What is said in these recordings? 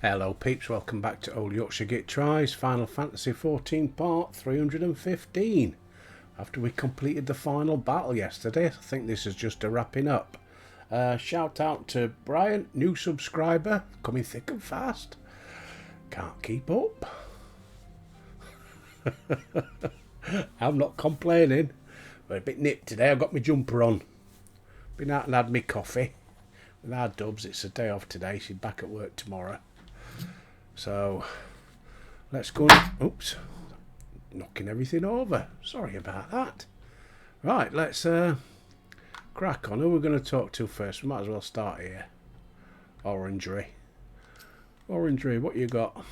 Hello peeps, welcome back to Old Yorkshire Git Tries, Final Fantasy XIV part 315. After we completed the final battle yesterday, I think this is just a wrapping up. Shout out to Brian, new subscriber, coming thick and fast. Can't keep up. I'm not complaining. We're a bit nipped today, I've got my jumper on. Been out and had me coffee. With our Dubs, it's a day off today, she's back at work tomorrow. So, let's go and... Oops. Knocking everything over. Sorry about that. Right, let's crack on. Who we're going to talk to first? We might as well start here. Orangery. Orangery, what you got?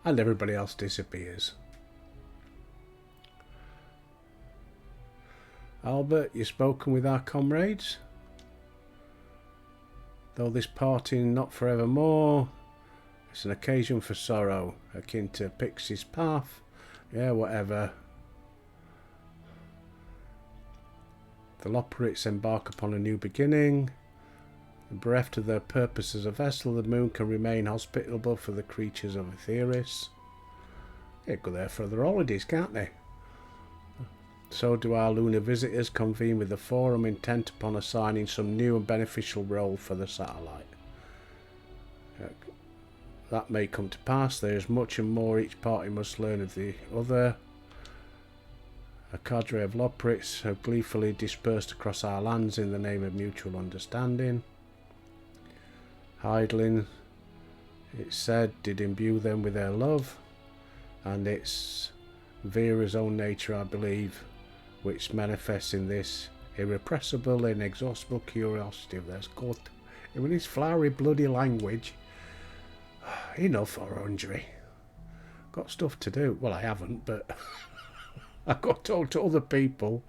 And everybody else disappears. Albert, you've spoken with our comrades? Though this parting not forevermore, it's an occasion for sorrow, akin to Pixie's path. Yeah, whatever. The Loporrits embark upon a new beginning. Bereft of their purpose as a vessel, the moon can remain hospitable for the creatures of Etheirys. They go there for their holidays, can't they? So do our lunar visitors convene with the Forum, intent upon assigning some new and beneficial role for the satellite. That may come to pass. There is much and more each party must learn of the other. A cadre of Loporrits have gleefully dispersed across our lands in the name of mutual understanding. Hydaelyn, it's said, did imbue them with their love, and it's Vera's own nature, I believe, which manifests in this irrepressible, inexhaustible curiosity of theirs. God, in his flowery, bloody language. Enough, Orangery. Got stuff to do. Well, I haven't, but I've got to talk to other people.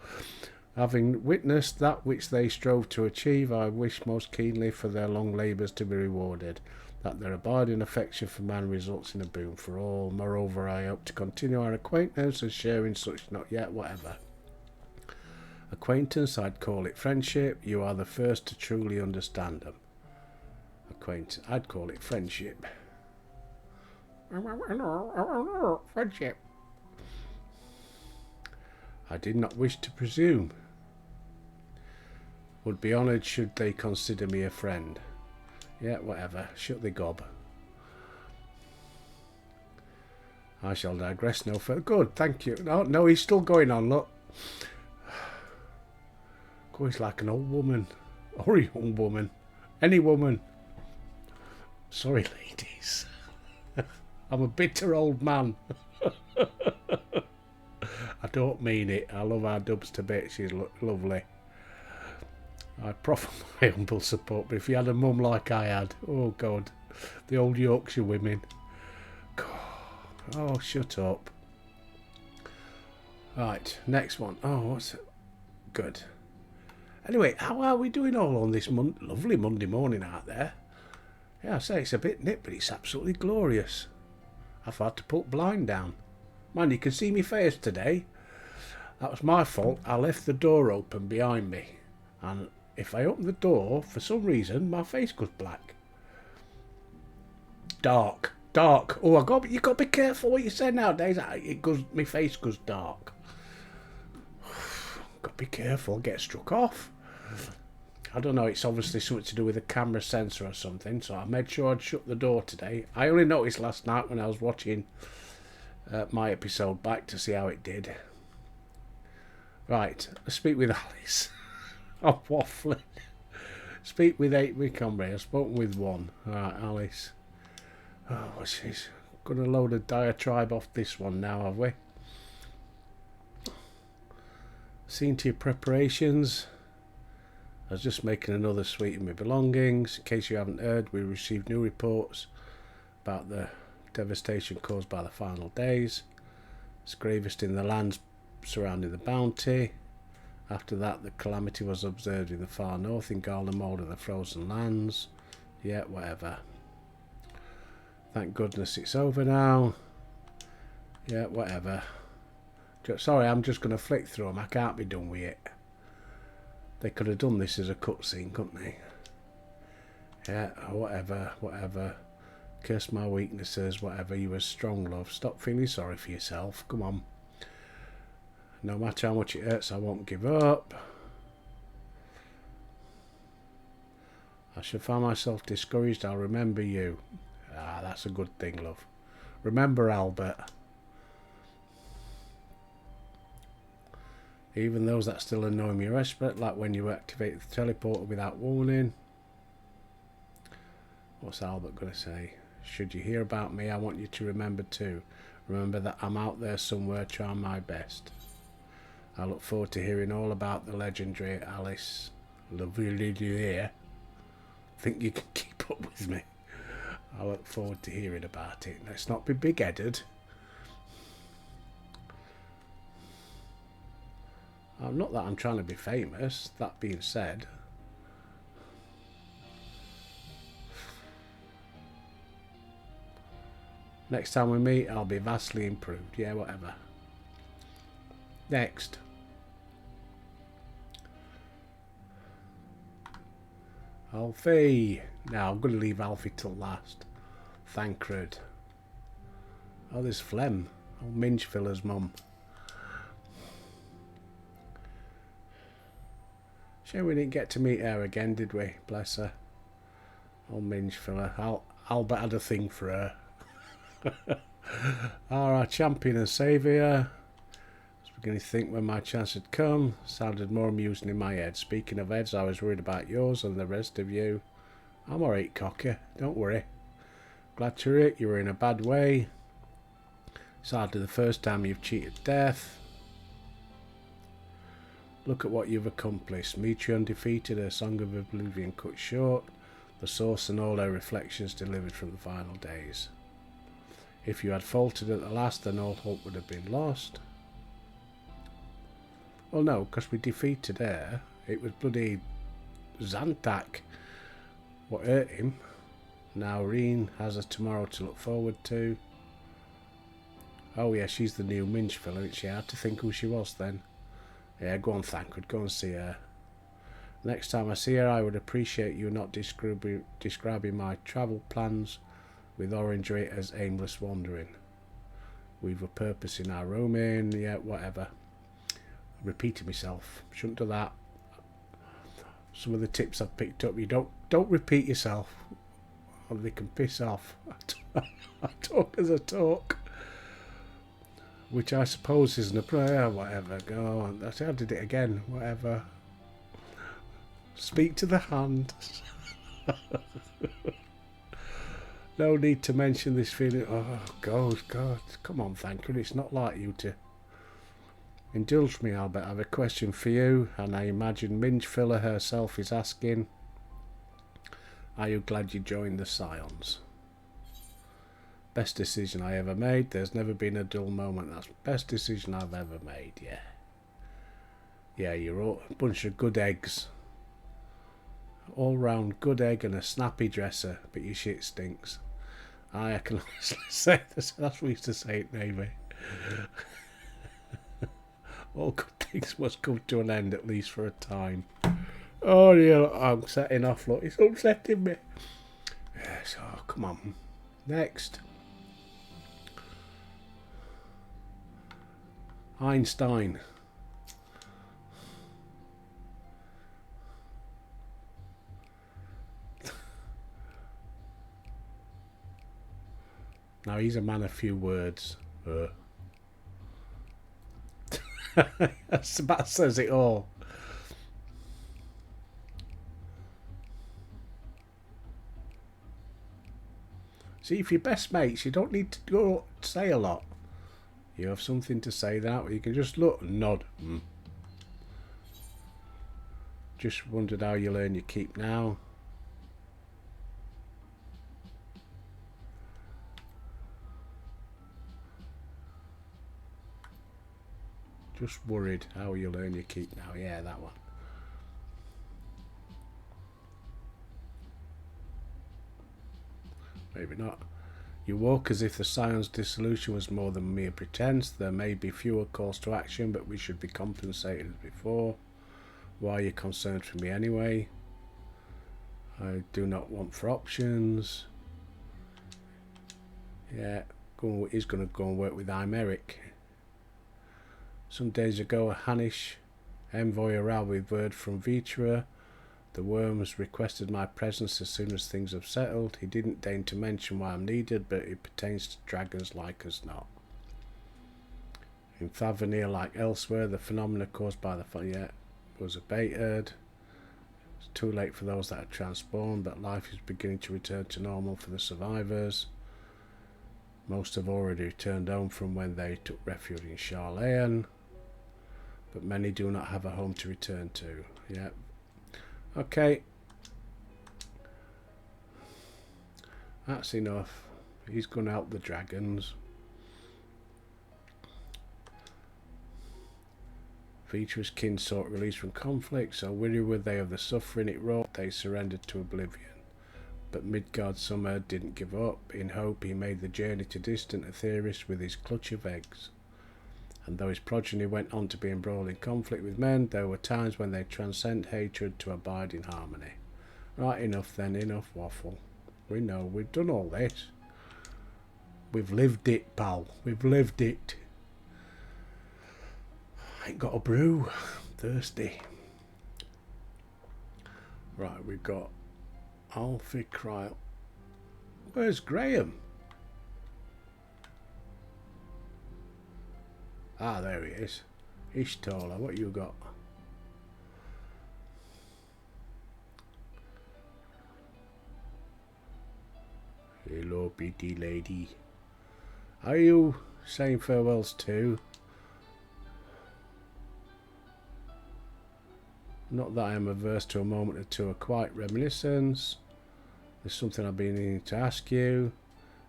Having witnessed that which they strove to achieve, I wish most keenly for their long labours to be rewarded, that their abiding affection for man results in a boon for all. Moreover, I hope to continue our acquaintance and sharing such not yet whatever. Acquaintance, I'd call it friendship. You are the first to truly understand them. Acquaintance, I'd call it friendship. Friendship. I did not wish to presume. Would be honoured should they consider me a friend. Yeah, whatever. Shut the gob. I shall digress no further. Good, thank you. No, he's still going on, look. Oh, he's like an old woman. Or a young woman. Any woman. Sorry, ladies. I'm a bitter old man. I don't mean it. I love our Dubs to bits. She's lovely. I proffer my humble support, but if you had a mum like I had, oh God, the old Yorkshire women. God. Oh, shut up. Right, next one. Oh, what's it? Good. Anyway, how are we doing all on this lovely Monday morning out there? Yeah, I say it's a bit nip, but it's absolutely glorious. I've had to put blind down. Man, you can see me face today. That was my fault. I left the door open behind me. And if I open the door, for some reason, my face goes black. Dark. Oh, you got to be careful what you say nowadays. My face goes dark. Got to be careful, get struck off. I don't know, it's obviously something to do with a camera sensor or something, so I made sure I'd shut the door today. I only noticed last night when I was watching my episode back to see how it did. Right, let's speak with Alice. I'm waffling. Speak with 8 comrade. I've spoken with 1. Alright, Alice. Oh, she's got a load of diatribe off this one now, have we? Seen to your preparations. I was just making another suite of my belongings. In case you haven't heard, we received new reports about the devastation caused by the final days. It's gravest in the lands surrounding the bounty. After that, the calamity was observed in the far north in Garlemald and the frozen lands. Yeah, whatever. Thank goodness it's over now. Yeah, whatever. Sorry, I'm just going to flick through them. I can't be done with it. They could have done this as a cutscene, couldn't they? Yeah, whatever. Curse my weaknesses, whatever. You were strong, love. Stop feeling sorry for yourself. Come on. No matter how much it hurts, I won't give up. I shall find myself discouraged. I'll remember you. Ah, that's a good thing, love. Remember Albert. Even those that still annoy me are desperate, like when you activate the teleporter without warning. What's Albert going to say? Should you hear about me, I want you to remember too. Remember that I'm out there somewhere trying my best. I look forward to hearing all about the legendary Alice Lavalier. Think you can keep up with me? I look forward to hearing about it. Let's not be big-headed. Not that I'm trying to be famous, that being said. Next time we meet, I'll be vastly improved. Yeah, whatever. Next. Alfie. Now, I'm going to leave Alfie till last. Thancred. Oh, there's Flem. Old Minchfilla's mum. Shame we didn't get to meet her again, did we? Bless her. Old Minchfilla. Albert had a thing for her. Our champion and saviour. I was beginning to think when my chance had come. Sounded more amusing in my head. Speaking of heads, I was worried about yours and the rest of you. I'm alright, Cocker. Don't worry. Glad to hear it. You were in a bad way. It's hardly the first time you've cheated death. Look at what you've accomplished. Metreon defeated, her Song of Oblivion cut short. The source and all her reflections delivered from the final days. If you had faltered at the last, then all hope would have been lost. Well, no, because we defeated her. It was bloody Zantac what hurt him. Now Reen has a tomorrow to look forward to. Oh yeah, she's the new Minchfilla, isn't she? I had to think who she was then. Yeah, go on, Thancred, go and see her. Next time I see her, I would appreciate you not describing my travel plans with Orangery as aimless wandering. We've a purpose in our roaming, yeah, whatever. Repeating myself. Shouldn't do that. Some of the tips I've picked up, you don't repeat yourself. Or they can piss off. I talk as I talk. Which I suppose isn't a prayer, whatever. Go on. I did it again, whatever. Speak to the hand. No need to mention this feeling. Oh, God. Come on, Thancred. It's not like you to. Indulge me, Albert. I have a question for you, and I imagine Minchfilla herself is asking, are you glad you joined the Scions? Best decision I ever made. There's never been a dull moment. That's the best decision I've ever made, yeah. Yeah, you're all a bunch of good eggs. All round good egg and a snappy dresser, but your shit stinks. I can honestly say this. That's what we used to say at Navy. All good things must come to an end, at least for a time. Oh yeah, I'm setting off, look. It's upsetting me. Yes, oh, come on. Next. Einstein. Now he's a man of few words. That says it all. See, if you're best mates, you don't need to go say a lot. You have something to say that you can just look and nod. Just wondered how you learn your keep now. Just worried how you learn your keep now. Yeah, that one. Maybe not. You walk as if the Scion's dissolution was more than mere pretense. There may be fewer calls to action, but we should be compensated as before. Why are you concerned for me anyway? I do not want for options. Yeah, he's going to go and work with Imeric. Some days ago, a Hanish envoy arrived with word from Vitra. The worms requested my presence as soon as things have settled. He didn't deign to mention why I'm needed, but it pertains to dragons like as not. In Thavernir, like elsewhere, the phenomena caused by the fire was abated. It's too late for those that are transformed, but life is beginning to return to normal for the survivors. Most have already returned home from when they took refuge in Sharlayan, but many do not have a home to return to. Yep. Okay. That's enough. He's going to help the dragons. Vitra's kin sought release from conflict, so weary were they of the suffering it wrought, they surrendered to oblivion. But Midgard Summer didn't give up. In hope he made the journey to distant Aetheris with his clutch of eggs. And though his progeny went on to be embroiled in conflict with men, there were times when they transcend hatred to abide in harmony. Right, enough then, enough waffle. We know, we've done all this. We've lived it, pal. We've lived it. I ain't got a brew. I'm thirsty. Right, we've got Alfie Cryle. Where's Graham? Ah, there he is. Ishtola, what you got? Hello, pretty lady. Are you saying farewells too? Not that I am averse to a moment or two of quiet reminiscence. There's something I've been needing to ask you.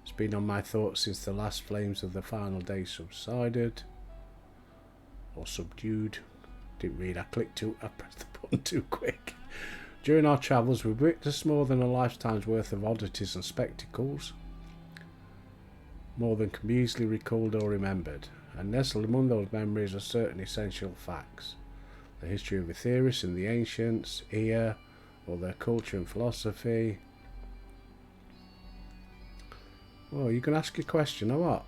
It's been on my thoughts since the last flames of the final day subsided. Or subdued. Didn't read, I pressed the button too quick. During our travels, we've witnessed more than a lifetime's worth of oddities and spectacles. More than can be easily recalled or remembered. And nestled among those memories are certain essential facts. The history of Aetheris and the ancients, Ea, or their culture and philosophy. Oh, you can ask a question or what?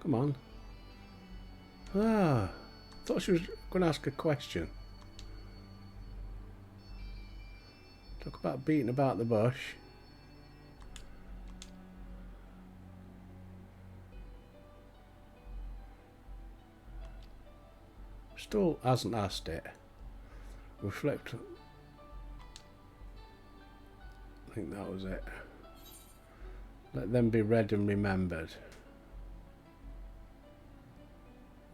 Come on. Ah, I thought she was going to ask a question. Talk about beating about the bush. Still hasn't asked it. Reflect. I think that was it. Let them be read and remembered.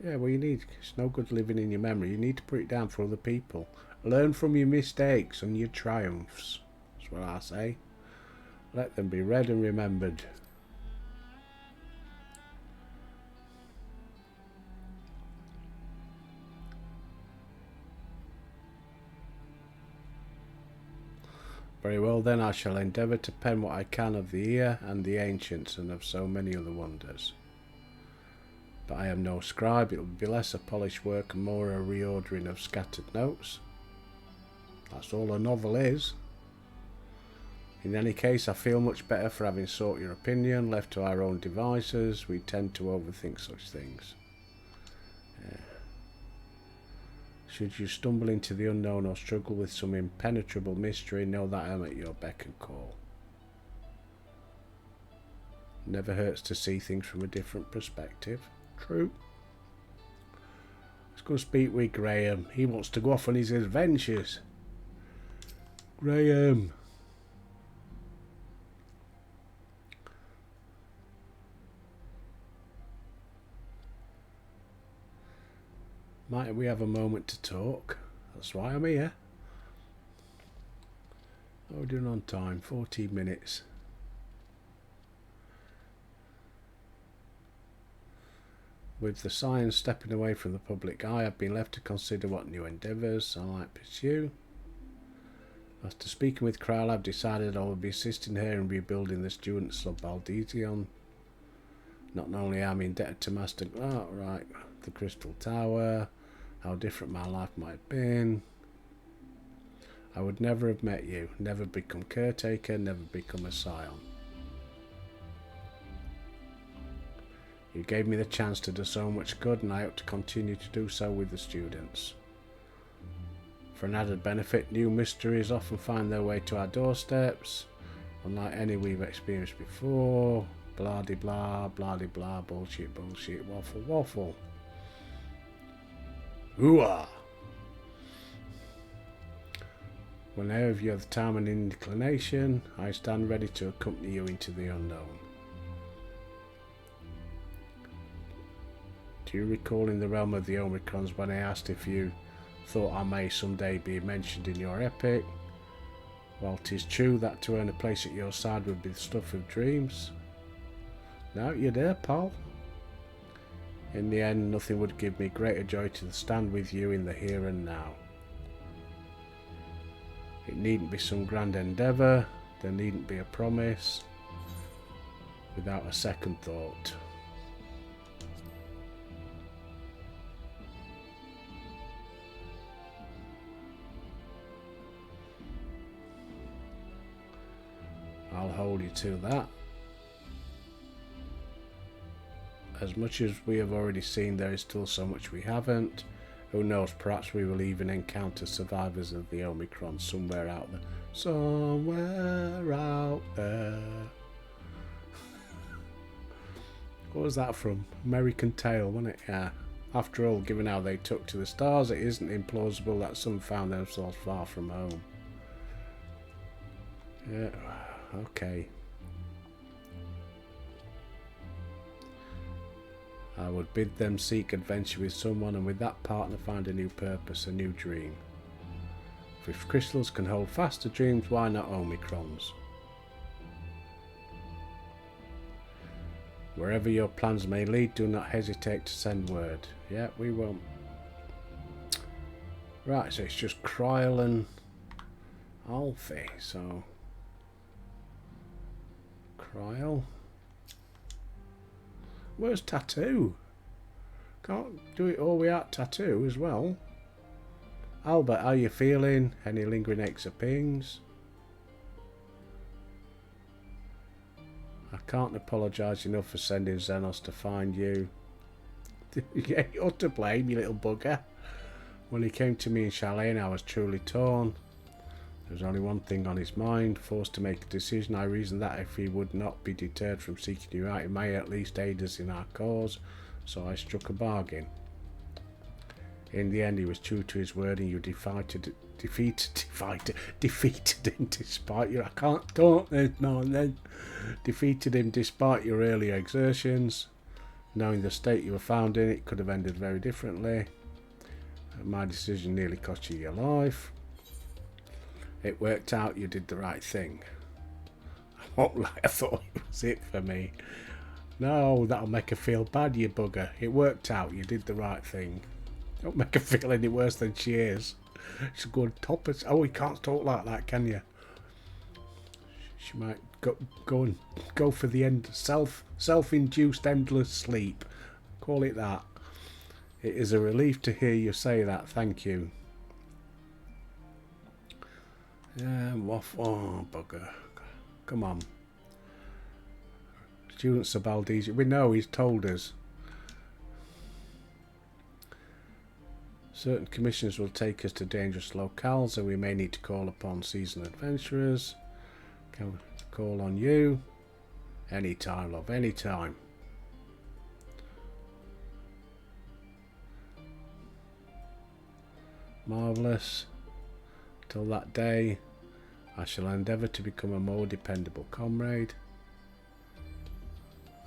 Yeah, well, you need. It's no good living in your memory. You need to put it down for other people. Learn from your mistakes and your triumphs. That's what I say. Let them be read and remembered. Very well then, I shall endeavour to pen what I can of the Ea and the ancients and of so many other wonders. But I am no scribe, it will be less a polished work and more a reordering of scattered notes. That's all a novel is. In any case, I feel much better for having sought your opinion. Left to our own devices, we tend to overthink such things. Should you stumble into the unknown or struggle with some impenetrable mystery, know that I am at your beck and call. Never hurts to see things from a different perspective. True. Let's go speak with Graham. He wants to go off on his adventures. Graham. Might we have a moment to talk? That's why I'm here. How are we doing on time? 14 minutes. With the science stepping away from the public eye, I've been left to consider what new endeavours I might pursue. After speaking with Kral, I've decided I will be assisting her in rebuilding the student Slub Baldesion. Not only am I indebted to Master... Oh, right. The Crystal Tower. how different my life might have been. I would never have met you, never become caretaker, never become a scion. You gave me the chance to do so much good, and I hope to continue to do so with the students. For an added benefit, new mysteries often find their way to our doorsteps, unlike any we've experienced before. Blah de blah, blah de blah, bullshit, bullshit, waffle, waffle. Ooh-ah! Whenever you have the time and inclination, I stand ready to accompany you into the unknown. Do you recall in the realm of the Omicrons when I asked if you thought I may someday be mentioned in your epic? Well, 'tis true that to earn a place at your side would be the stuff of dreams. Now you're there, pal. In the end, nothing would give me greater joy to stand with you in the here and now. It needn't be some grand endeavour, there needn't be a promise, without a second thought. I'll hold you to that. As much as we have already seen, there is still so much we haven't. Who knows, perhaps we will even encounter survivors of the Omicron somewhere out there. Somewhere out there. What was that from? American Tail, wasn't it? Yeah. After all, given how they took to the stars, it isn't implausible that some found themselves far from home. Yeah, okay. I would bid them seek adventure with someone, and with that partner find a new purpose, a new dream. If crystals can hold fast to dreams, why not Omicrons? Wherever your plans may lead, do not hesitate to send word. Yeah, we won't. Right, so it's just Kryl and Alfie, so... Kryl. Where's Tattoo? Can't do it all without Tattoo as well. Albert, how you feeling? Any lingering aches or pains? I can't apologise enough for sending Xenos to find you. Yeah, you're to blame, you little bugger. When he came to me in Shalane, I was truly torn. There was only one thing on his mind. Forced to make a decision, I reasoned that if he would not be deterred from seeking you out, he may at least aid us in our cause. So I struck a bargain. In the end, he was true to his word, and you defeated him despite your... I can't talk now and then. Defeated him despite your earlier exertions. Knowing the state you were found in, it could have ended very differently. My decision nearly cost you your life. It worked out, you did the right thing. I won't lie, I thought it was it for me. No, that'll make her feel bad, you bugger. It worked out, you did the right thing. Don't make her feel any worse than she is. She's a good topper. Oh, you can't talk like that, can you? She might go for the end self-induced endless sleep. Call it that. It is a relief to hear you say that. Thank you. Yeah, oh, bugger. Come on. Student Sabaldesi. We know, he's told us. Certain commissions will take us to dangerous locales, and we may need to call upon seasoned adventurers. Can we call on you? Anytime, love, anytime. Marvellous. Till that day, I shall endeavour to become a more dependable comrade.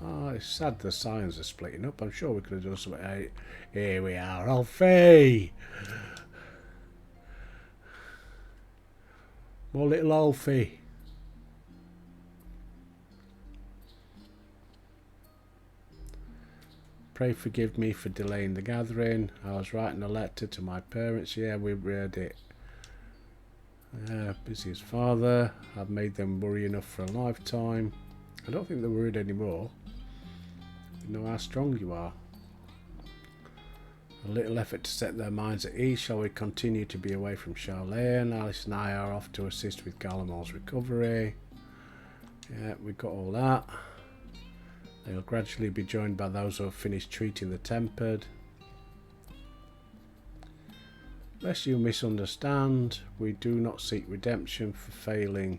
Oh, it's sad the Scions are splitting up. I'm sure we could have done something. Here we are, Alfie! More little Alfie. Pray forgive me for delaying the gathering. I was writing a letter to my parents. Yeah, we read it. Busy as father. I've made them worry enough for a lifetime. I don't think they're worried anymore. You know how strong you are. A little effort to set their minds at ease. Shall we continue to be away from Charlene? Alice and I are off to assist with Gallimor's recovery. Yeah, we got all that. They'll gradually be joined by those who have finished treating the tempered. Lest you misunderstand, we do not seek redemption for failing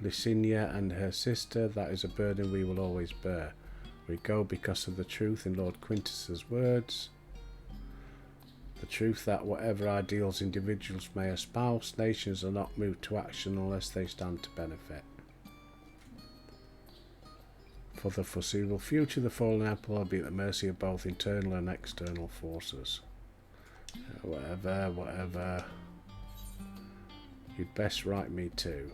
Licinia and her sister. That is a burden we will always bear. We go because of the truth in Lord Quintus's words. The truth that whatever ideals individuals may espouse, nations are not moved to action unless they stand to benefit. For the foreseeable future, the fallen apple will be at the mercy of both internal and external forces. Whatever. You'd best write me too.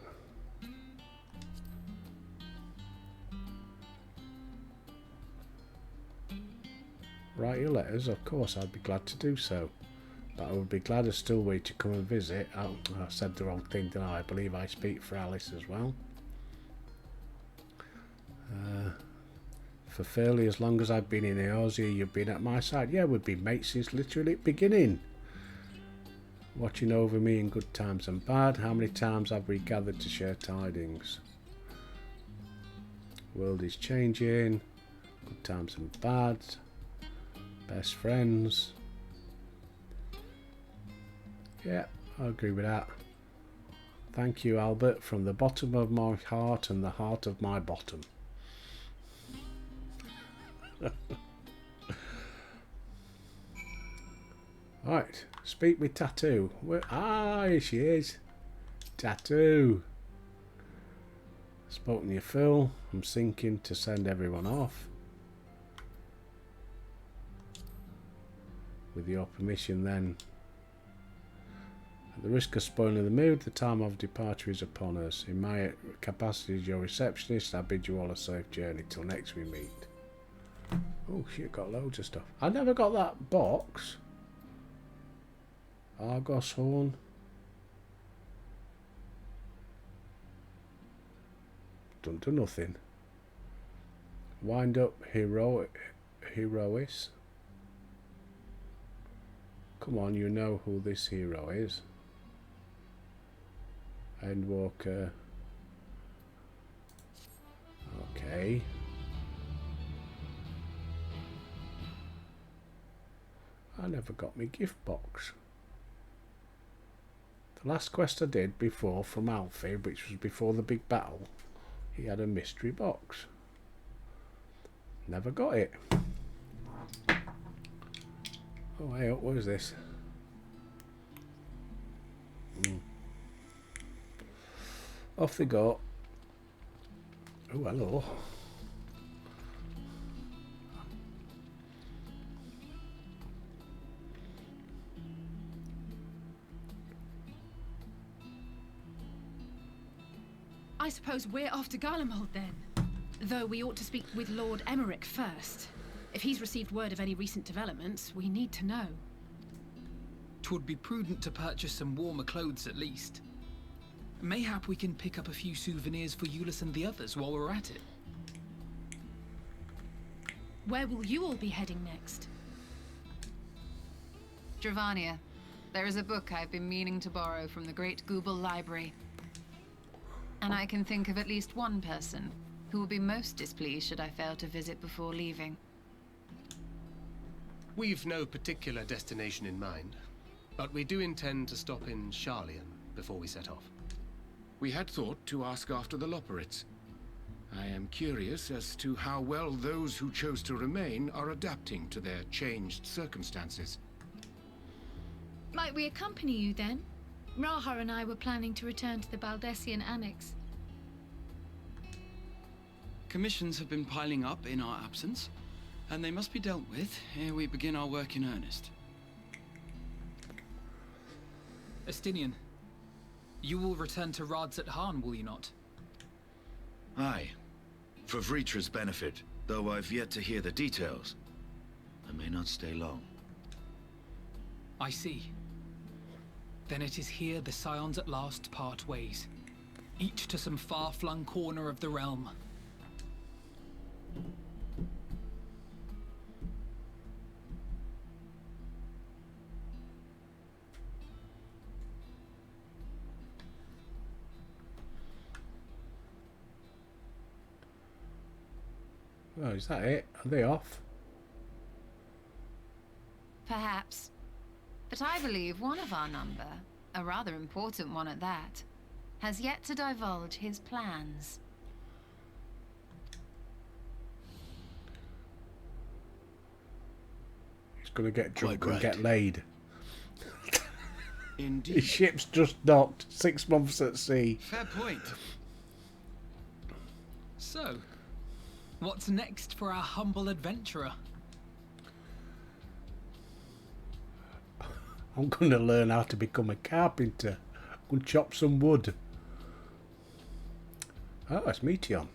Write your letters, of course, I'd be glad to do so. But I would be glad as still way to come and visit. Oh, I said the wrong thing, didn't I? I believe I speak for Alice as well. For fairly as long as I've been in Eorzea, you've been at my side. Yeah, we've been mates since literally beginning. Watching over me in good times and bad. How many times have we gathered to share tidings? World is changing. Good times and bad. Best friends. Yeah, I agree with that. Thank you, Albert, from the bottom of my heart and the heart of my bottom. Right, speak with Tattoo. Here she is. Tattoo. Spoken to you, Phil. I'm thinking to send everyone off. With your permission, then. At the risk of spoiling the mood, the time of departure is upon us. In my capacity as your receptionist, I bid you all a safe journey till next we meet. Oh shit, got loads of stuff. I never got that box. Argos horn. Don't do nothing. Wind up Herois. Come on, you know who this hero is. Endwalker. Okay. I never got my gift box. The last quest I did before from Alfie, which was before the big battle, he had a mystery box. Never got it. Oh, hey, what is this? Off they go. Oh, hello. I suppose we're off to Garlemald then. Though we ought to speak with Lord Emmerich first. If he's received word of any recent developments, we need to know. 'Twould be prudent to purchase some warmer clothes at least. Mayhap we can pick up a few souvenirs for Eulus and the others while we're at it. Where will you all be heading next? Dravania. There is a book I've been meaning to borrow from the Great Google Library. And I can think of at least one person who will be most displeased should I fail to visit before leaving. We've no particular destination in mind, but we do intend to stop in Sharlayan before we set off. We had thought to ask after the Loporrits. I am curious as to how well those who chose to remain are adapting to their changed circumstances. Might we accompany you then? Raha and I were planning to return to the Baldessian Annex. Commissions have been piling up in our absence, and they must be dealt with ere we begin our work in earnest. Estinian, you will return to Rads at Han, will you not? Aye. For Vritra's benefit, though I've yet to hear the details. I may not stay long. I see. Then it is here the Scions at last part ways, each to some far-flung corner of the realm. Oh, is that it? Are they off? Perhaps. But I believe one of our number, a rather important one at that, has yet to divulge his plans. He's going to get drunk Quite and right. get laid. His Indeed. ship's just docked. 6 months at sea. Fair point. So, what's next for our humble adventurer? I'm going to learn how to become a carpenter. I'm going to chop some wood. Oh, it's Meteon.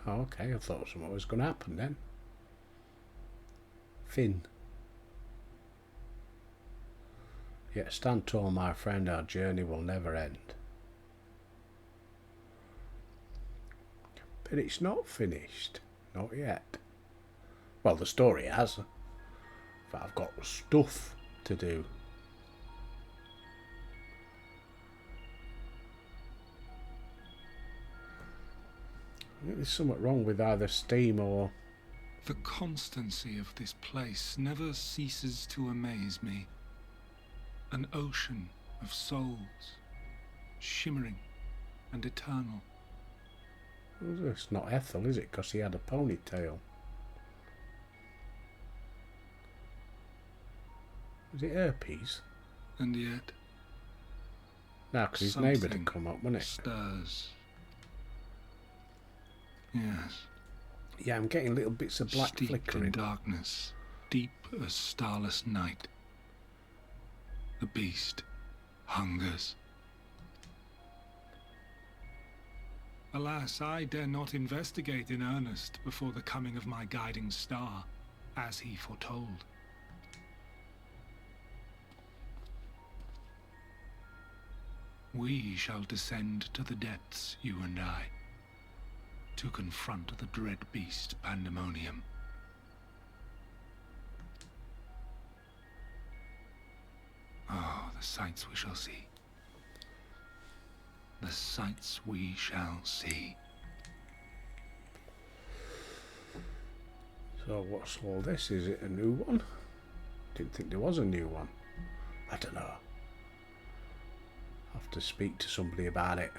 Oh, okay, I thought something was going to happen then. Finn. Yet stand tall, my friend, our journey will never end. But it's not finished. Not yet. Well, the story has. But I've got stuff to do. I think there's something wrong with either Steam or... The constancy of this place never ceases to amaze me. An ocean of souls, shimmering and eternal. It's not Ethel, is it? Because he had a ponytail. Was it herpes? And yet, No, because his neighbour something had come up, wasn't it? stirs. Yes. Yeah, I'm getting little bits of black Steeped flickering. in darkness, deep as starless night. The beast hungers. Alas, I dare not investigate in earnest before the coming of my guiding star, as he foretold. We shall descend to the depths, you and I, to confront the dread beast Pandemonium. Oh, the sights we shall see. The sights we shall see. So what's all this? Is it a new one? Didn't think there was a new one. I don't know. I'll have to speak to somebody about it.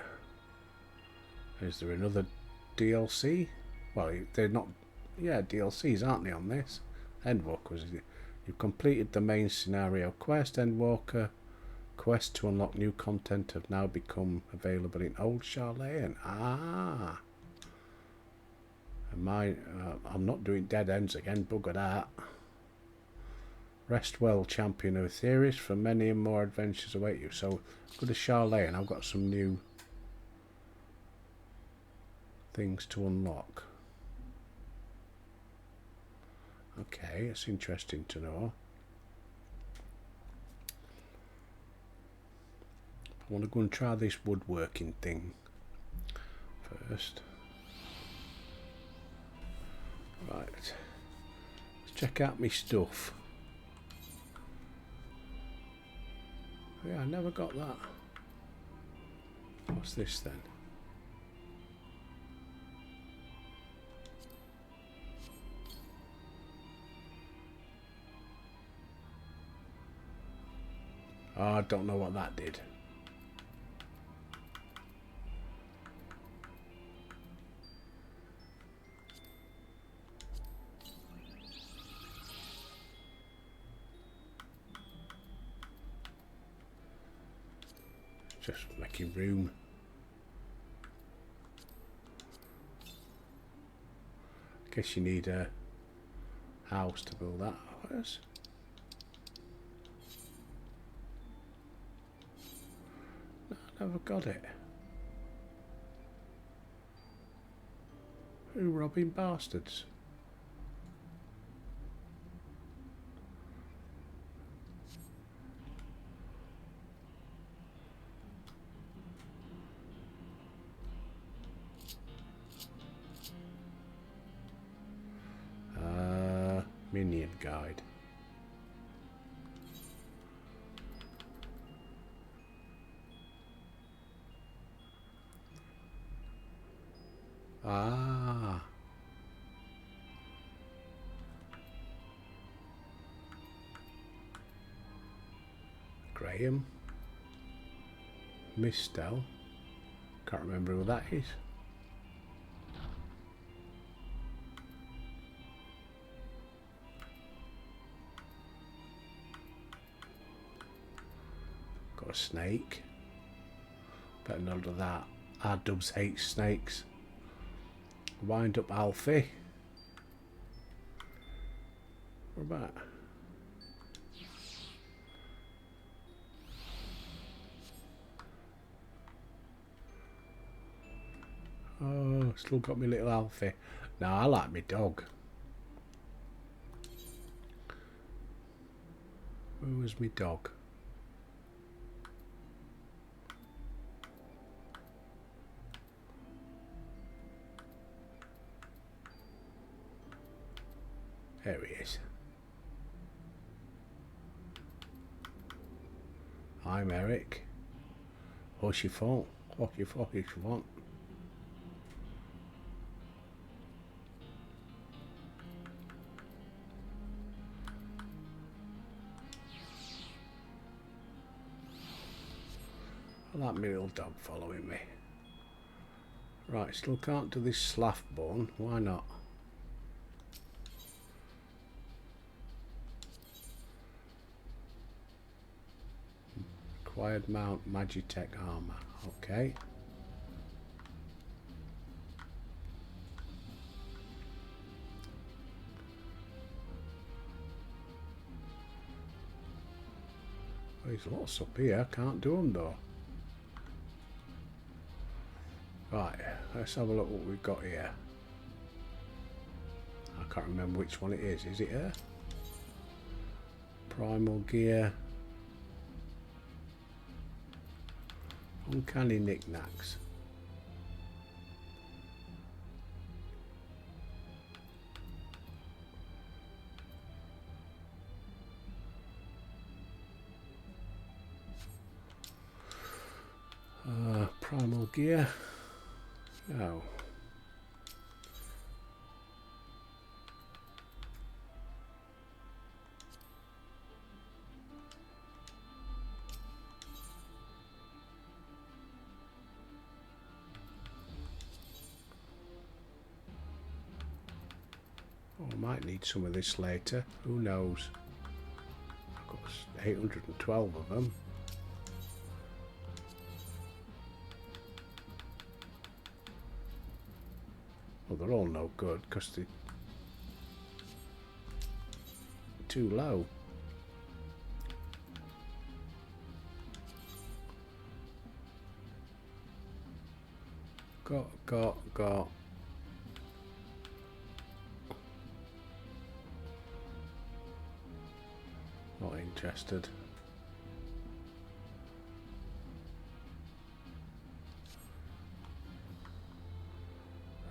Is there another DLC? Well, they're not... Yeah, DLCs, aren't they, on this? Endwalkers, is it? You've completed the main scenario quest, Endwalker. Quests to unlock new content have now become available in Old Charlayan. Ah! And I'm not doing Dead Ends again, bugger that. Rest well, champion of Aetherius, for many and more adventures await you. So, go to Charlayan, I've got some new things to unlock. Okay, it's interesting to know. I want to go and try this woodworking thing first. Right, let's check out my stuff. Yeah, I never got that. What's this then? Oh, I don't know what that did. Just making room. Guess you need a house to build that. Where's... No, I never got it. Who robbing bastards? Minion guide. Ah. Graham. Mistel. Can't remember who that is. Got a snake. Better not do that. Our dubs hate snakes. Wind up Alfie. What about? Oh, still got me little Alfie. No, I like my dog. Where was my dog? There he is. I'm Eric. What's your fault? What's your fault? I like my little dog following me. Right, still can't do this Slathborn. Why not? Acquired mount Magitech armor. Okay. Oh, there's lots up here. Can't do them though. Right, let's have a look what we've got here. I can't remember which one it is. Is it here? Primal gear. Uncanny knickknacks. Primal gear. No. Oh, I might need some of this later. Who knows? I've got 812 of them. Well, they're all no good because they're too low. Got. Not interested.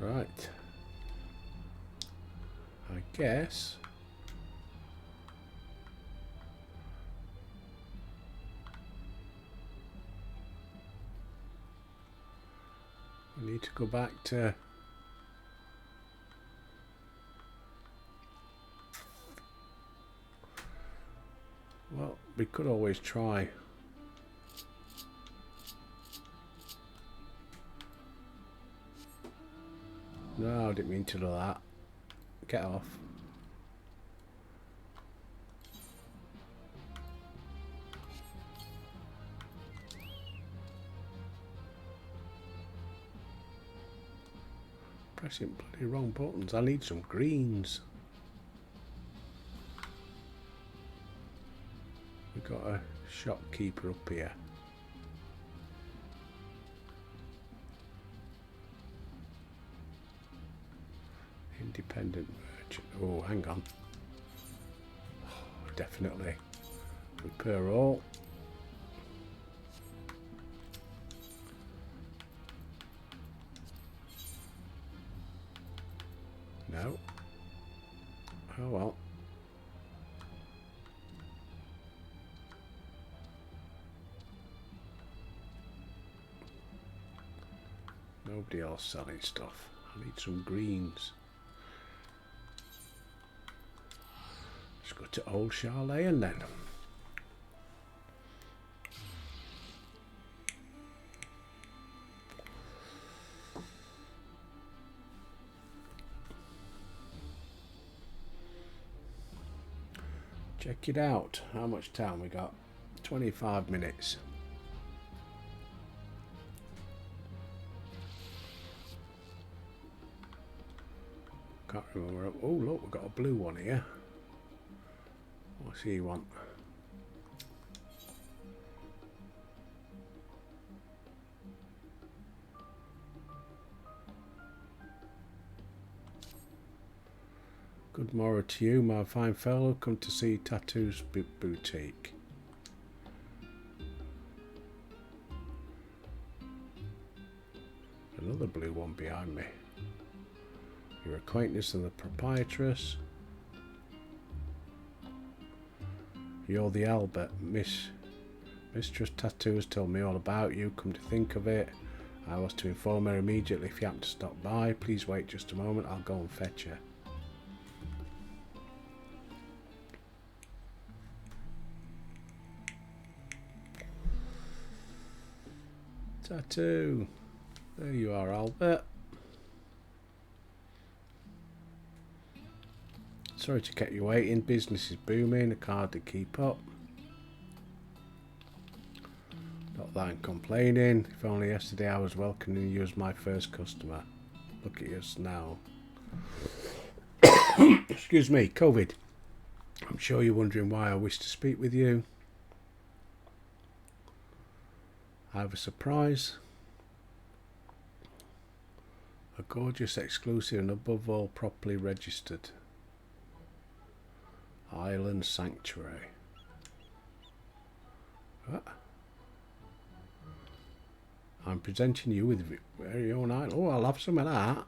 Right. I guess we need to go back to well, we could always try. No, I didn't mean to do that. Get off. Pressing bloody wrong buttons. I need some greens. We've got a shopkeeper up here. Independent merchant. Oh, hang on. Oh, definitely. Repair all. No. Oh well. Nobody else selling stuff. I need some greens. Let's go to Old Charlayan then. Check it out. How much time we got? 25 minutes. Can't remember. Oh look, we've got a blue one here. What's he want? Good morrow to you, my fine fellow. Come to see Tattoos Boutique. Another blue one behind me. Your acquaintance and the proprietress. You're the Albert. Mistress Tattoos told me all about you. Come to think of it, I was to inform her immediately if you happen to stop by. Please wait just a moment. I'll go and fetch her. Tattoo. There you are, Albert. Sorry to keep you waiting. Business is booming. I can't hardly keep up. Not that I'm complaining. If only yesterday I was welcoming you as my first customer. Look at us now. Excuse me, COVID. I'm sure you're wondering why I wish to speak with you. I have a surprise. A gorgeous, exclusive and above all properly registered Island Sanctuary. What? I'm presenting you with very own island. Oh, I'll have some of that.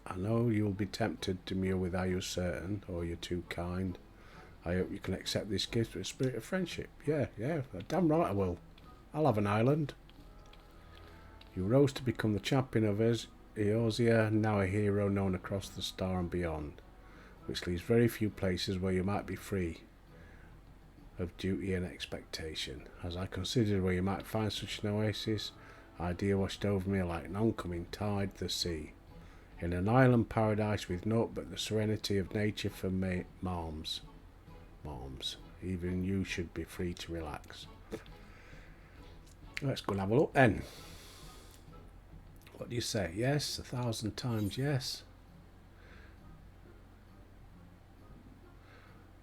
I know you'll be tempted to meal with, are you certain? Or you're too kind. I hope you can accept this gift with a spirit of friendship. Yeah, damn right I will. I'll have an island. You rose to become the champion of Eorzea, now a hero known across the star and beyond, which leaves very few places where you might be free of duty and expectation. As I considered where you might find such an oasis, idea washed over me like an oncoming tide the sea. In an island paradise with naught but the serenity of nature for moms. Even you should be free to relax. Let's go and have a look then. What do you say? Yes, 1,000 times yes.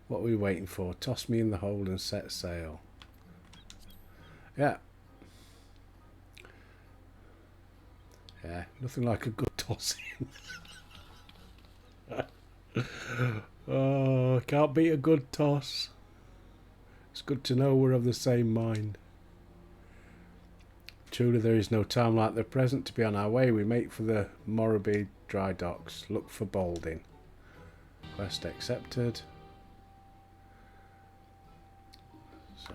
What are we waiting for? Toss me in the hold and set sail. Yeah. Yeah, nothing like a good tossing. Oh, can't beat a good toss. It's good to know we're of the same mind. Truly there is no time like the present to be on our way. We make for the Morrowby dry docks. Look for Balding. Quest accepted. So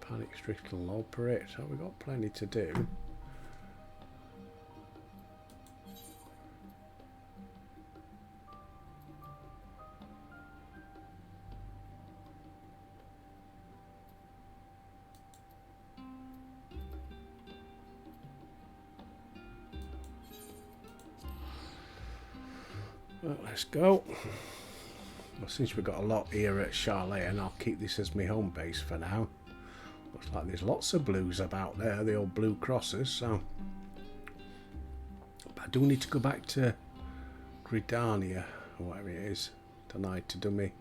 panic-stricken operate. So we've got plenty to do. Well, let's go. Well, since we've got a lot here at Charlayan, I'll keep this as my home base for now. Looks like there's lots of blues about there, the old blue crosses, so... But I do need to go back to Gridania, or whatever it is, tonight to do me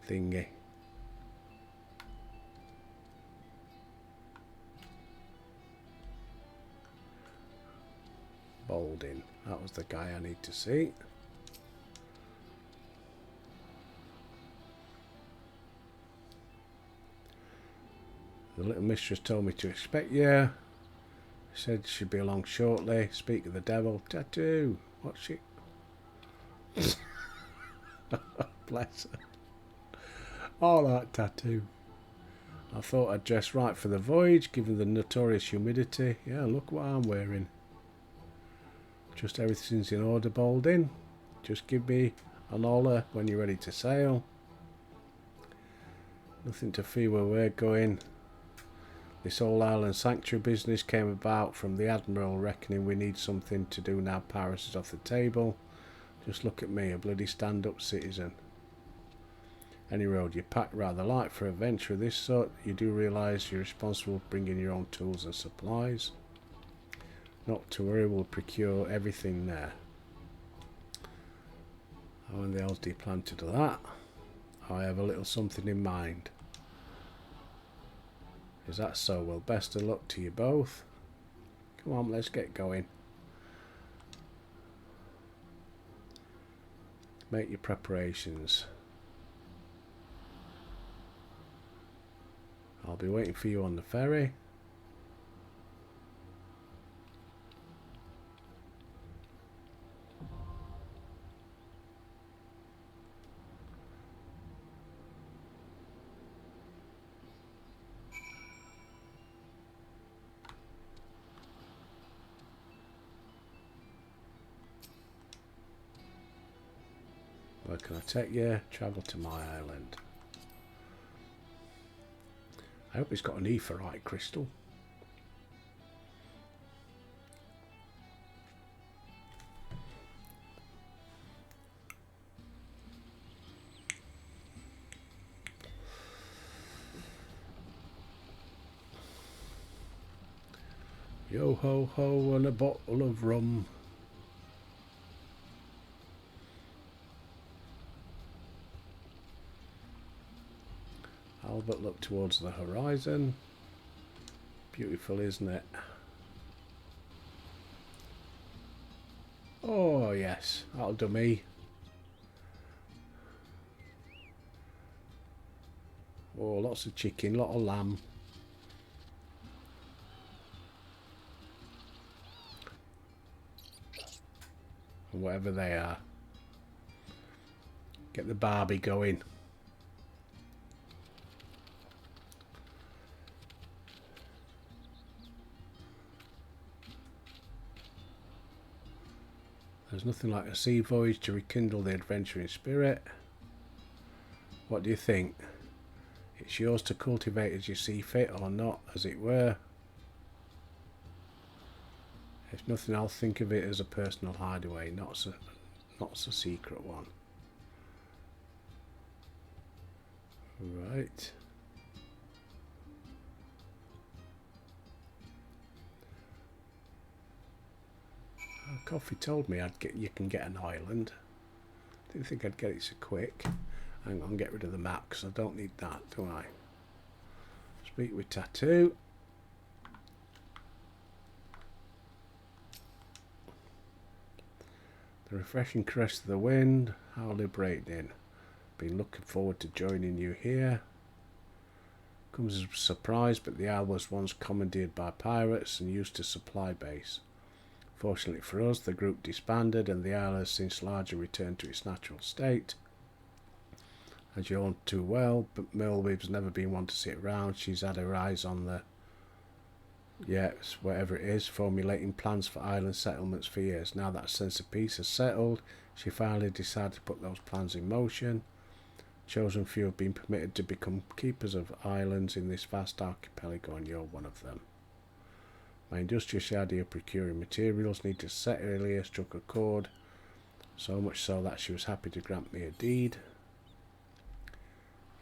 thingy. Balding, that was the guy I need to see. The little mistress told me to expect you. Said she'd be along shortly. Speak of the devil. Tattoo. What's she? Bless her. All that tattoo. I thought I'd dress right for the voyage, given the notorious humidity. Yeah, look what I'm wearing. Just everything's in order, Baldin. Just give me an holler when you're ready to sail. Nothing to fear where we're going. This whole island sanctuary business came about from the Admiral reckoning we need something to do now Paris is off the table. Just look at me, a bloody stand-up citizen. Any road you pack rather light for a venture of this sort. You do realise you're responsible for bringing your own tools and supplies. Not to worry, we'll procure everything there. How in the hell do you plan to do that? I have a little something in mind. Is that so? Well, best of luck to you both. Come on, let's get going. Make your preparations. I'll be waiting for you on the ferry. Where can I take you? Travel to my island. I hope it's got an aetheryte crystal. Yo ho ho and a bottle of rum. Albert looked towards the horizon. Beautiful, isn't it? Oh yes, that'll do me. Oh, lots of chicken, lot of lamb. And whatever they are. Get the Barbie going. There's nothing like a sea voyage to rekindle the adventuring spirit. What do you think? It's yours to cultivate as you see fit, or not, as it were. If nothing, I'll think of it as a personal hideaway, not a secret one. Right. Coffee told me you can get an island. Didn't think I'd get it so quick. Hang on, get rid of the map because I don't need that, do I? Speak with Tattoo. The refreshing caress of the wind, how liberating. Been looking forward to joining you here. Comes as a surprise, but the isle was once commandeered by pirates and used as a supply base. Fortunately for us, the group disbanded and the isle has since largely returned to its natural state. As you all know too well, but Milweeb's never been one to sit around. She's had her eyes on the, yes, whatever it is, formulating plans for island settlements for years. Now that a sense of peace has settled, she finally decided to put those plans in motion. Chosen few have been permitted to become keepers of islands in this vast archipelago, and you're one of them. My industrious idea of procuring materials needed to set earlier struck a chord, so much so that she was happy to grant me a deed.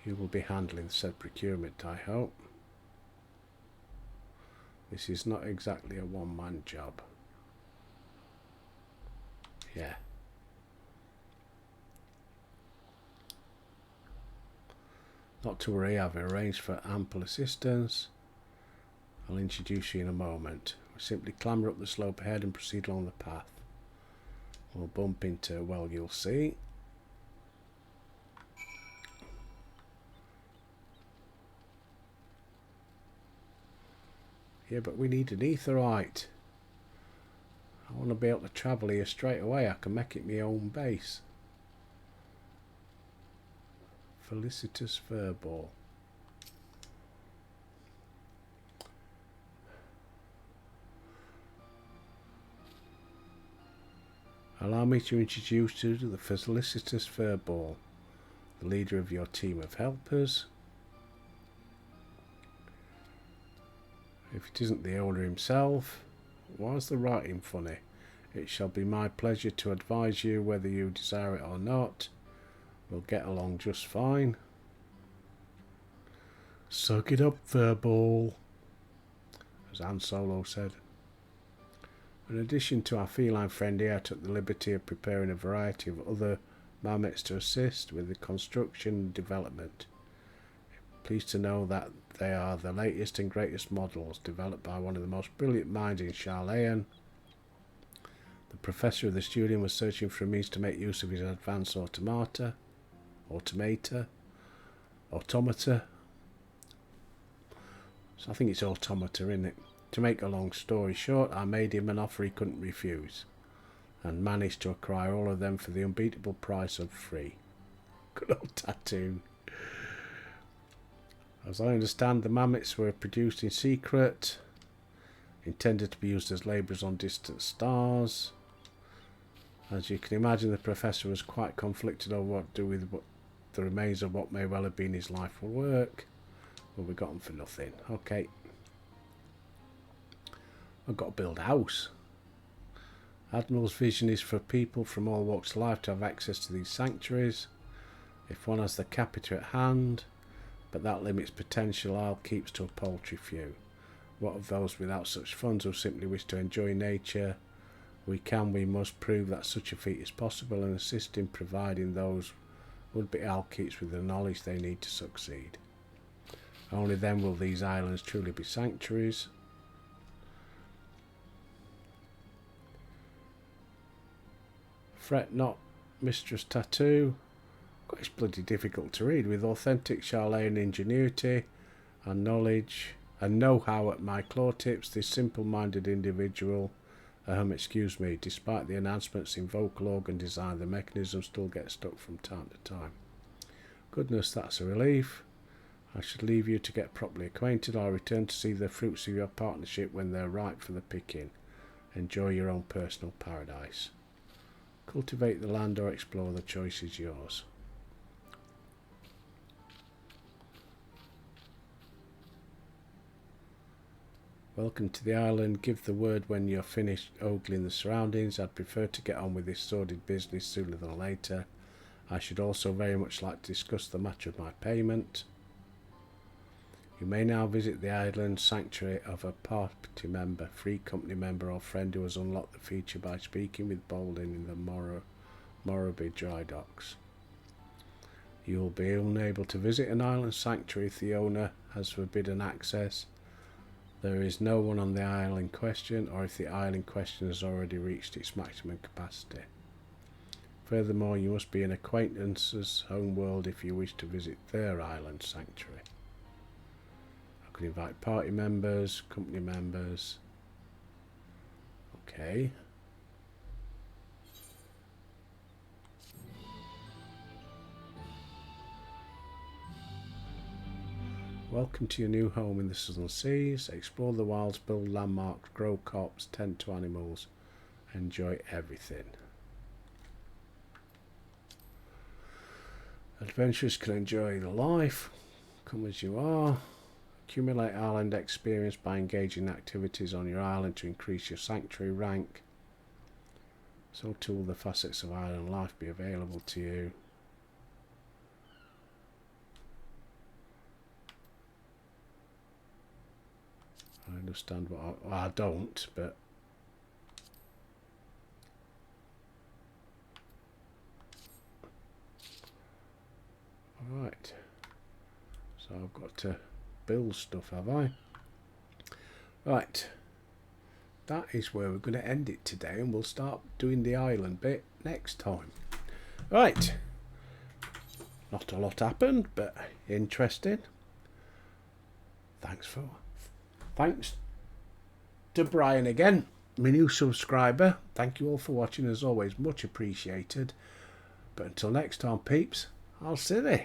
You will be handling said procurement, I hope. This is not exactly a one-man job. Yeah. Not to worry, I've arranged for ample assistance. I'll introduce you in a moment. We simply clamber up the slope ahead and proceed along the path. We'll bump into, well, you'll see. Yeah, but we need an aetheryte. I want to be able to travel here straight away. I can make it my own base. Felicitous Furball. Allow me to introduce you to the Felicitas Furball, the leader of your team of helpers. If it isn't the owner himself, why is the writing funny? It shall be my pleasure to advise you whether you desire it or not. We'll get along just fine. Suck it up, Furball, as Han Solo said. In addition to our feline friend here, I took the liberty of preparing a variety of other mammoths to assist with the construction and development. Pleased to know that they are the latest and greatest models developed by one of the most brilliant minds in Sharlayan. The professor of the studio was searching for a means to make use of his advanced automata. So I think it's automata, isn't it? To make a long story short, I made him an offer he couldn't refuse, and managed to acquire all of them for the unbeatable price of 3. Good old Tattoo. As I understand, the mammoths were produced in secret, intended to be used as labourers on distant stars. As you can imagine, the professor was quite conflicted over what to do with the remains of what may well have been his life work. Well, we got them for nothing. Okay. I've got to build a house. Admiral's vision is for people from all walks of life to have access to these sanctuaries. If one has the capita at hand, but that limits potential, Isle keeps to a paltry few. What of those without such funds who simply wish to enjoy nature? We must prove that such a feat is possible and assist in providing those would-be Alkeeps with the knowledge they need to succeed. Only then will these islands truly be sanctuaries. Fret not, Mistress Tattoo. It's bloody difficult to read. With authentic Sharlayan ingenuity and knowledge and know-how at my claw tips, this simple-minded individual, despite the announcements in vocal organ design, the mechanism still gets stuck from time to time. Goodness, that's a relief. I should leave you to get properly acquainted. I'll return to see the fruits of your partnership when they're ripe for the picking. Enjoy your own personal paradise. Cultivate the land or explore, the choice is yours. Welcome to the island. Give the word when you're finished ogling the surroundings. I'd prefer to get on with this sordid business sooner than later. I should also very much like to discuss the matter of my payment. You may now visit the island sanctuary of a party member, free company member or friend who has unlocked the feature by speaking with Bolden in the Morrowby dry docks. You will be unable to visit an island sanctuary if the owner has forbidden access. There is no one on the isle in question, or if the isle in question has already reached its maximum capacity. Furthermore, you must be an acquaintance's home world if you wish to visit their island sanctuary. I could invite party members, company members. Okay. Welcome to your new home in the Southern Seas. Explore the wilds, build landmarks, grow crops, tend to animals. Enjoy everything. Adventurers can enjoy the life. Come as you are. Accumulate island experience by engaging in activities on your island to increase your sanctuary rank. So too will the facets of island life be available to you. I understand what I don't, but alright. So I've got to build stuff, have I? Right. That is where we're going to end it today, and we'll start doing the island bit next time. Right. Not a lot happened, but interesting. Thanks to Brian again, my new subscriber. Thank you all for watching, as always, much appreciated. But until next time, peeps, I'll see you.